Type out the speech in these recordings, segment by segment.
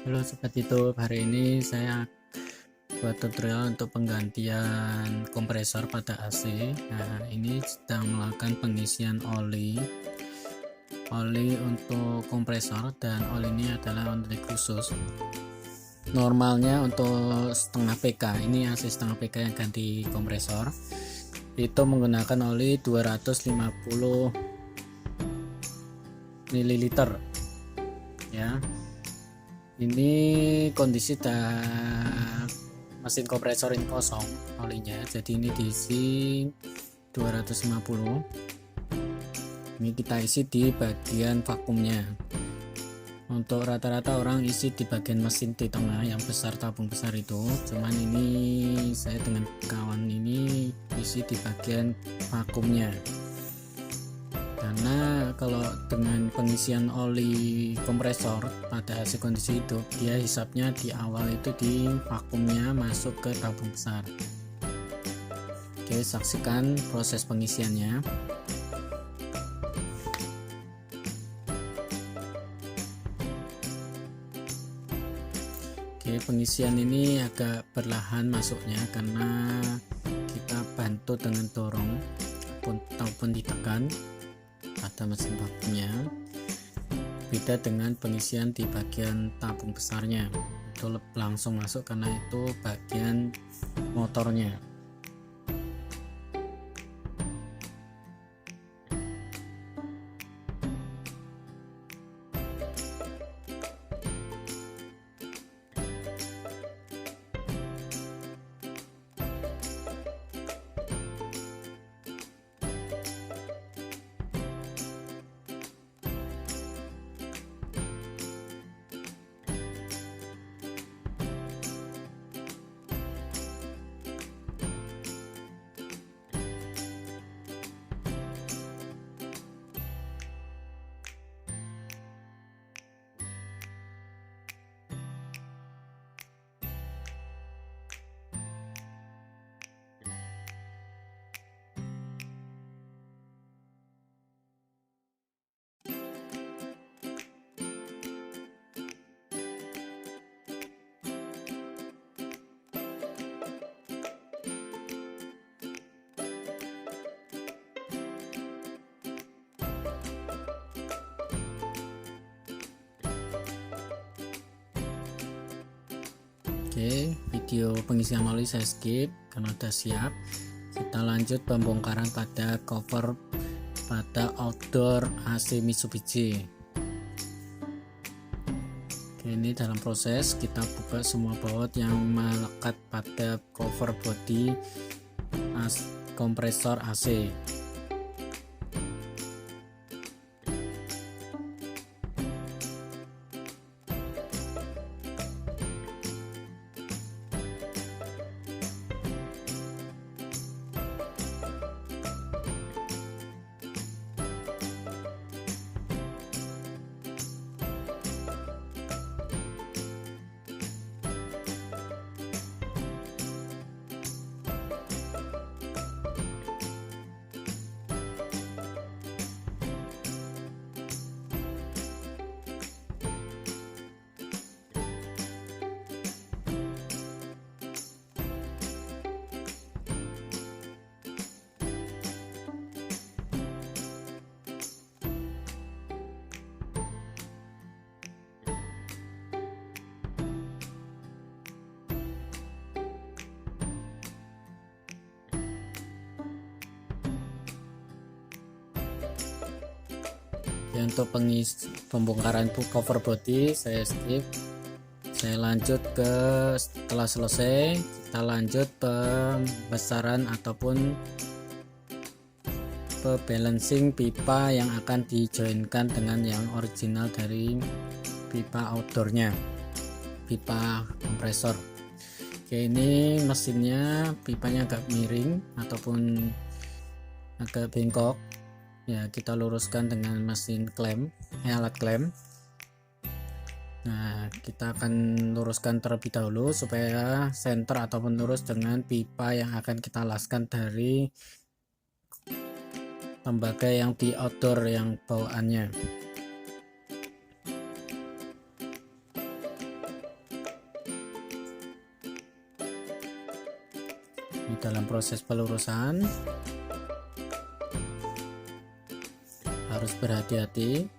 Halo Sobat YouTube, hari ini saya buat tutorial untuk penggantian kompresor pada AC. Nah, ini sedang melakukan pengisian oli untuk kompresor, dan oli ini adalah oli khusus. Normalnya untuk setengah PK, ini AC setengah PK yang ganti kompresor, itu menggunakan oli 250 ml ya. Ini kondisi mesin kompresor ini kosong olinya, jadi ini diisi 250. Ini kita isi di bagian vakumnya. Untuk rata-rata orang isi di bagian mesin di tengah yang besar, tabung besar itu, cuman ini saya dengan kawan ini isi di bagian vakumnya, karena kalau dengan pengisian oli kompresor pada AC kondisi hidup, dia hisapnya di awal itu di vakumnya masuk ke tabung besar. Oke, saksikan proses pengisiannya. Oke, pengisian ini agak perlahan masuknya karena kita bantu dengan dorong ataupun ditekan pada mesin vakumnya. Beda dengan pengisian di bagian tabung besarnya, itu langsung masuk karena itu bagian motornya. Oke, video pengisian oli saya skip karena udah siap. Kita lanjut pembongkaran pada cover pada outdoor AC Mitsubishi. Oke, ini dalam proses kita buka semua baut yang melekat pada cover body kompresor AC. Ya, untuk pembongkaran cover body saya skip. Saya lanjut ke setelah selesai kita lanjut pembesaran ataupun balancing pipa yang akan dijoinkan dengan yang original dari pipa outdoornya, pipa kompresor. Oke, ini mesinnya pipanya agak miring ataupun agak bengkok ya, kita luruskan dengan mesin klem, alat klem. Nah, kita akan luruskan terlebih dahulu supaya center ataupun lurus dengan pipa yang akan kita laskan dari tembaga yang di outdoor yang bawaannya. dalam proses pelurusan harus berhati-hati.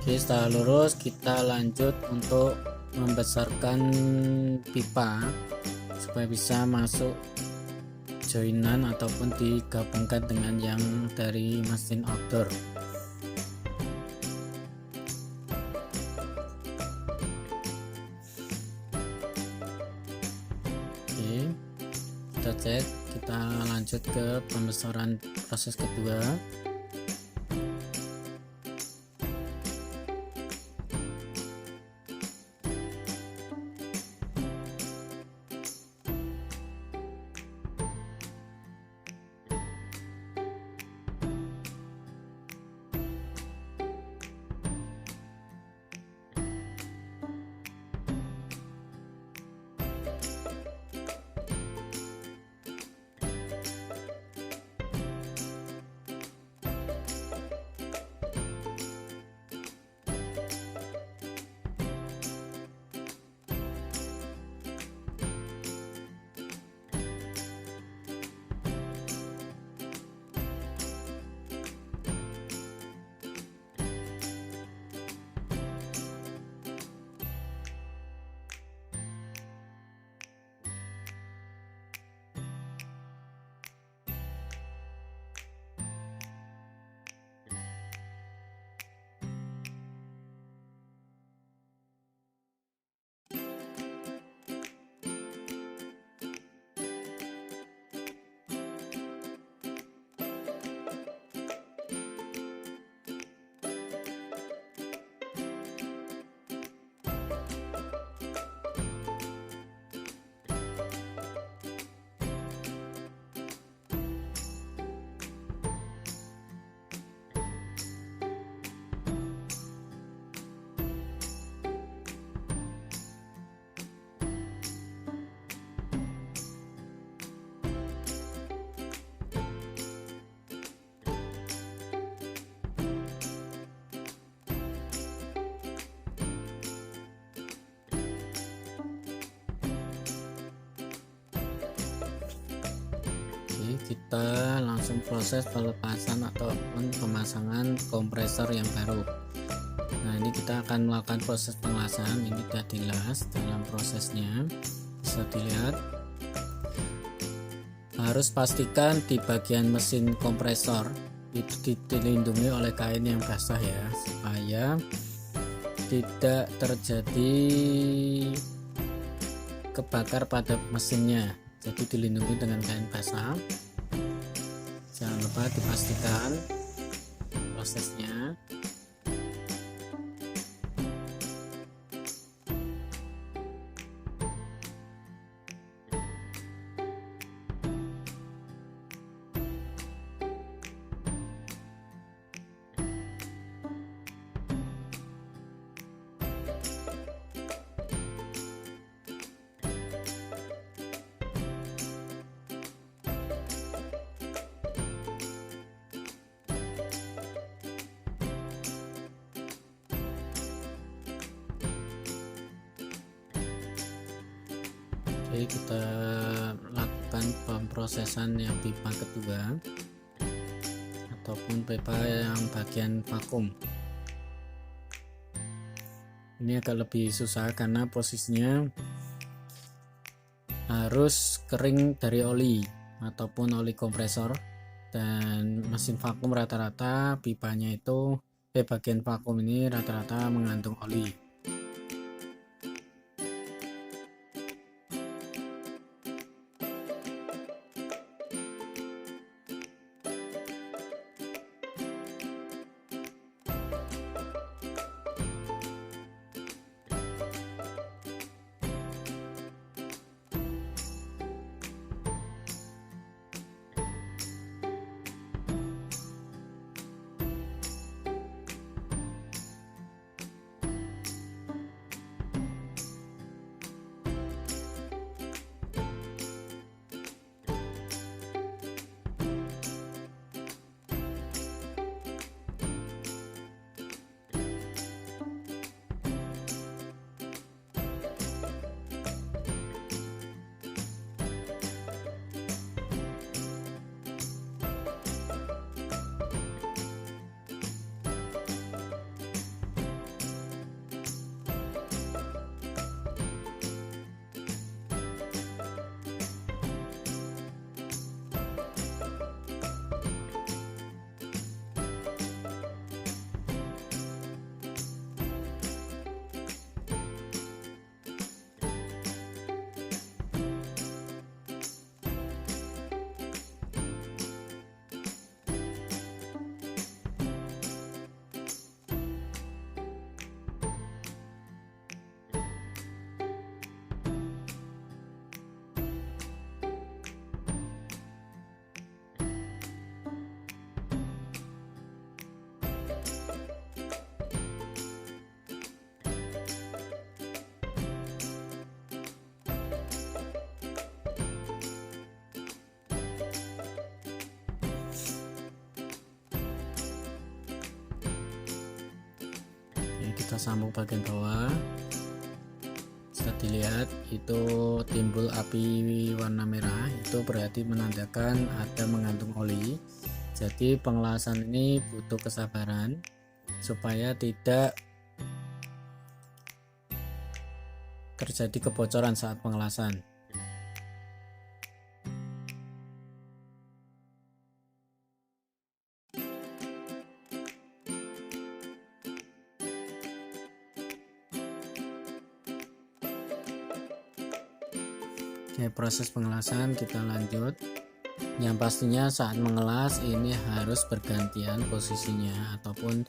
Oke, setelah lurus kita lanjut untuk membesarkan pipa supaya bisa masuk joinan ataupun digabungkan dengan yang dari mesin outdoor. Oke, kita cek, kita lanjut ke pembesaran proses kedua. Kita langsung proses pelepasan ataupun pemasangan kompresor yang baru. Nah, ini kita akan melakukan proses pengelasan. Ini sudah dilas dalam prosesnya, bisa dilihat. Harus pastikan di bagian mesin kompresor itu dilindungi oleh kain yang basah ya, supaya tidak terjadi kebakar pada mesinnya. Jadi dilindungi dengan kain basah. Jangan lupa dipastikan prosesnya. Oke, kita lakukan pemprosesan yang pipa kedua ataupun pipa yang bagian vakum. Ini agak lebih susah karena posisinya harus kering dari oli ataupun oli kompresor, dan mesin vakum rata-rata pipanya itu bagian vakum ini rata-rata mengandung oli. kita sambung bagian bawah. Bisa dilihat itu timbul api warna merah, itu berarti menandakan ada mengandung oli. Jadi pengelasan ini butuh kesabaran supaya tidak terjadi kebocoran saat pengelasan. Oke, proses pengelasan kita lanjut. Yang pastinya saat mengelas ini harus bergantian posisinya, ataupun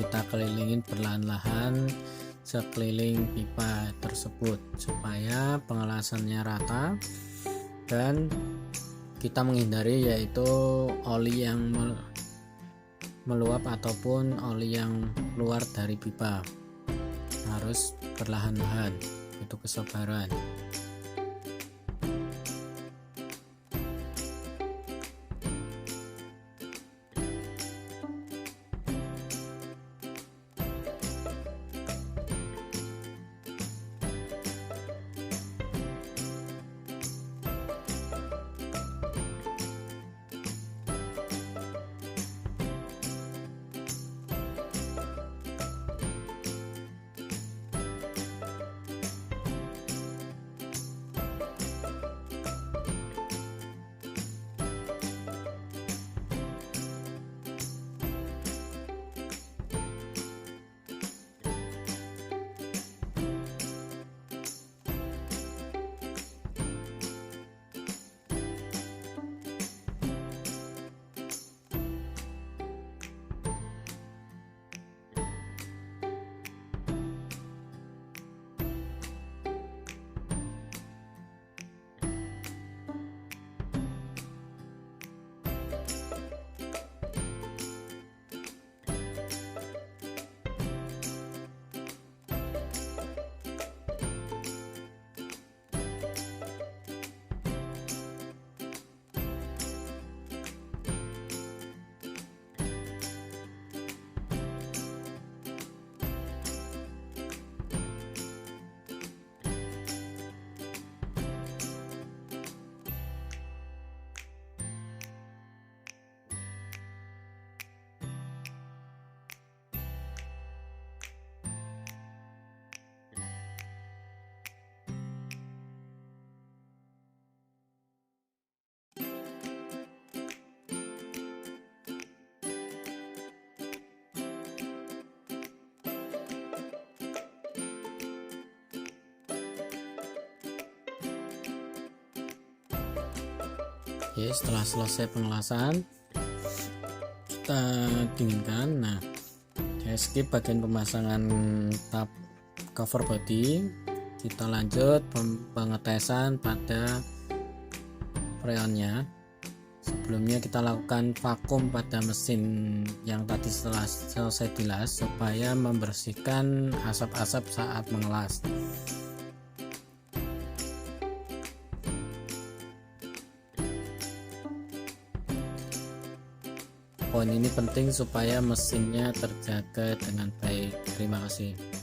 kita kelilingin perlahan-lahan sekeliling pipa tersebut supaya pengelasannya rata dan kita menghindari yaitu oli yang meluap ataupun oli yang keluar dari pipa. Harus perlahan-lahan, butuh kesabaran. Oke, setelah selesai pengelasan kita dinginkan. Nah, saya skip bagian pemasangan tab cover body. Kita lanjut pengetesan pada freonnya. Sebelumnya kita lakukan vakum pada mesin yang tadi setelah selesai dilas supaya membersihkan asap-asap saat mengelas. Poin ini penting supaya mesinnya terjaga dengan baik. Terima kasih.